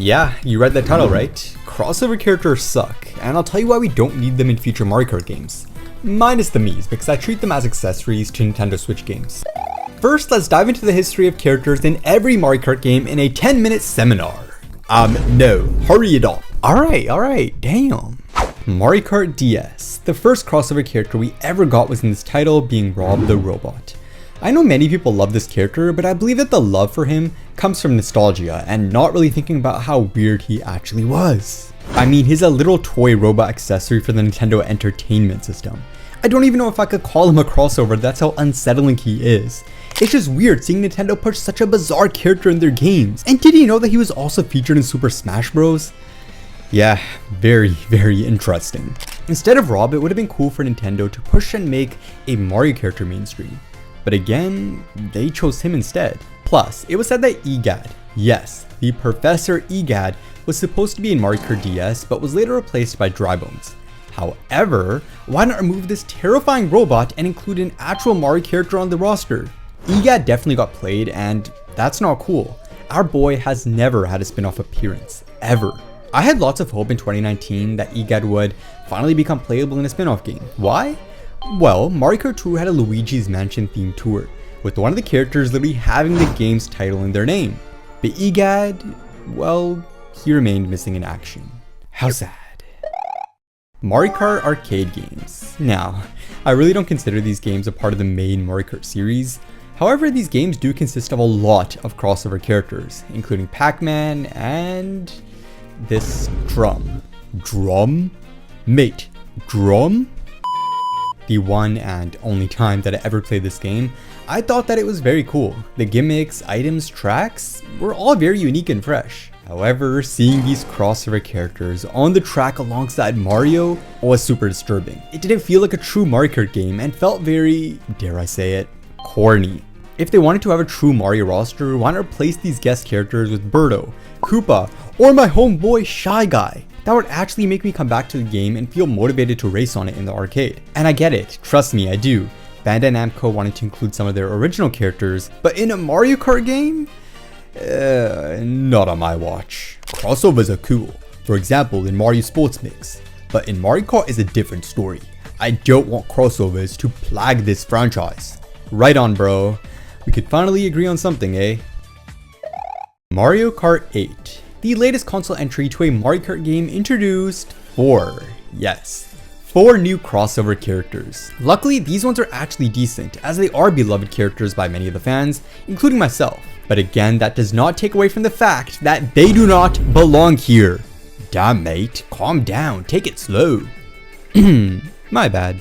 Yeah, you read the title right. Crossover characters suck, and I'll tell you why we don't need them in future Mario Kart games. Minus the Miis, because I treat them as accessories to Nintendo Switch games. First, let's dive into the history of characters in every Mario Kart game in a 10-minute seminar. No, hurry it up. Alright, damn. Mario Kart DS. The first crossover character we ever got was in this title, being Rob the Robot. I know many people love this character, but I believe that the love for him comes from nostalgia and not really thinking about how weird he actually was. I mean, he's a little toy robot accessory for the Nintendo Entertainment System. I don't even know if I could call him a crossover, that's how unsettling he is. It's just weird seeing Nintendo push such a bizarre character in their games. And did you know that he was also featured in Super Smash Bros? Yeah, very interesting. Instead of Rob, it would have been cool for Nintendo to push and make a Mario character mainstream. But again, they chose him instead. Plus, it was said that EGAD, yes, the Professor EGAD, was supposed to be in Mario Kart DS, but was later replaced by Drybones. However, why not remove this terrifying robot and include an actual Mario character on the roster? EGAD definitely got played, and that's not cool. Our boy has never had a spin-off appearance, ever. I had lots of hope in 2019 that EGAD would finally become playable in a spin-off game. Why? Well, Mario Kart 2 had a Luigi's Mansion themed tour, with one of the characters literally having the game's title in their name. But EGAD, well, he remained missing in action. How sad. Mario Kart arcade games. Now, I really don't consider these games a part of the main Mario Kart series. However, these games do consist of a lot of crossover characters, including Pac-Man and this drum. Drum? Mate, drum? The one and only time that I ever played this game, I thought that it was very cool. The gimmicks, items, tracks were all very unique and fresh. However, seeing these crossover characters on the track alongside Mario was super disturbing. It didn't feel like a true Mario Kart game and felt very, dare I say it, corny. If they wanted to have a true Mario roster, why not replace these guest characters with Birdo, Koopa, or my homeboy Shy Guy? That would actually make me come back to the game and feel motivated to race on it in the arcade. And I get it, trust me, I do. Bandai Namco wanted to include some of their original characters, but in a Mario Kart game? Not on my watch. Crossovers are cool, for example in Mario Sports Mix, but in Mario Kart is a different story. I don't want crossovers to plague this franchise. Right on, bro. We could finally agree on something, eh? Mario Kart 8. The latest console entry to a Mario Kart game introduced 4 new crossover characters. Luckily, these ones are actually decent, as they are beloved characters by many of the fans, including myself. But again, that does not take away from the fact that they do not belong here. Damn mate, calm down, take it slow. My bad.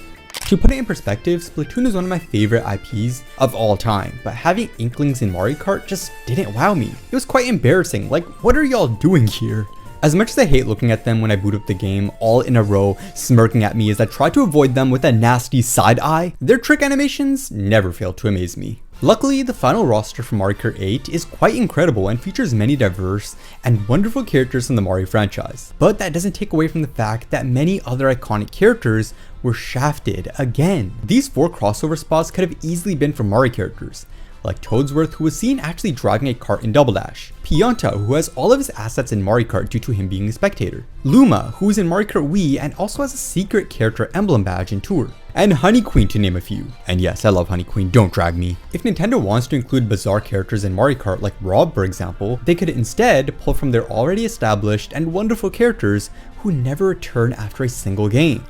To put it in perspective, Splatoon is one of my favorite IPs of all time, but having Inklings in Mario Kart just didn't wow me. It was quite embarrassing, like what are y'all doing here? As much as I hate looking at them when I boot up the game, all in a row, smirking at me as I try to avoid them with a nasty side eye, their trick animations never fail to amaze me. Luckily, the final roster for Mario Kart 8 is quite incredible and features many diverse and wonderful characters from the Mario franchise. But that doesn't take away from the fact that many other iconic characters were shafted again. These 4 crossover spots could have easily been from Mario characters, like Toadsworth, who was seen actually driving a kart in Double Dash, Pianta, who has all of his assets in Mario Kart due to him being a spectator, Luma, who is in Mario Kart Wii and also has a secret character emblem badge in Tour, and Honey Queen, to name a few. And yes, I love Honey Queen, don't drag me. If Nintendo wants to include bizarre characters in Mario Kart like Rob for example, they could instead pull from their already established and wonderful characters who never return after a single game.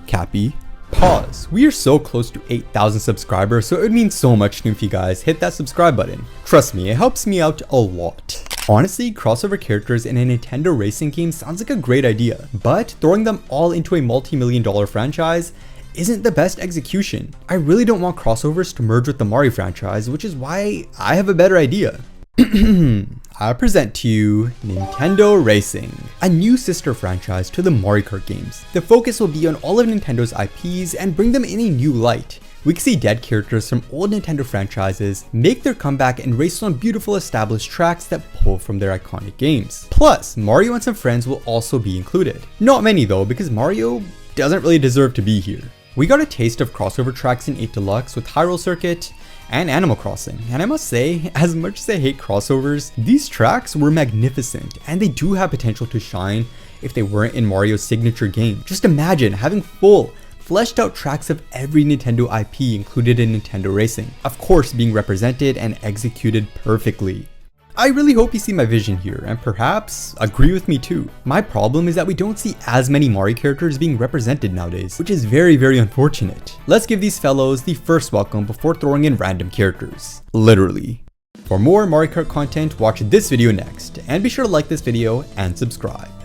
Cappy. Pause. We are so close to 8,000 subscribers, so it would mean so much to me if you guys hit that subscribe button. Trust me, it helps me out a lot. Honestly, crossover characters in a Nintendo racing game sounds like a great idea, but throwing them all into a multi-million-dollar franchise isn't the best execution. I really don't want crossovers to merge with the Mario franchise, which is why I have a better idea. I present to you Nintendo Racing, a new sister franchise to the Mario Kart games. The focus will be on all of Nintendo's IPs and bring them in a new light. We can see dead characters from old Nintendo franchises make their comeback and race on beautiful established tracks that pull from their iconic games. Plus, Mario and some friends will also be included. Not many though, because Mario doesn't really deserve to be here. We got a taste of crossover tracks in 8 Deluxe with Hyrule Circuit and Animal Crossing, and I must say, as much as I hate crossovers, these tracks were magnificent, and they do have potential to shine if they weren't in Mario's signature game. Just imagine having full, fleshed out tracks of every Nintendo IP included in Nintendo Racing, of course being represented and executed perfectly. I really hope you see my vision here, and perhaps agree with me too. My problem is that we don't see as many Mario characters being represented nowadays, which is very unfortunate. Let's give these fellows the first welcome before throwing in random characters. Literally. For more Mario Kart content, watch this video next, and be sure to like this video and subscribe.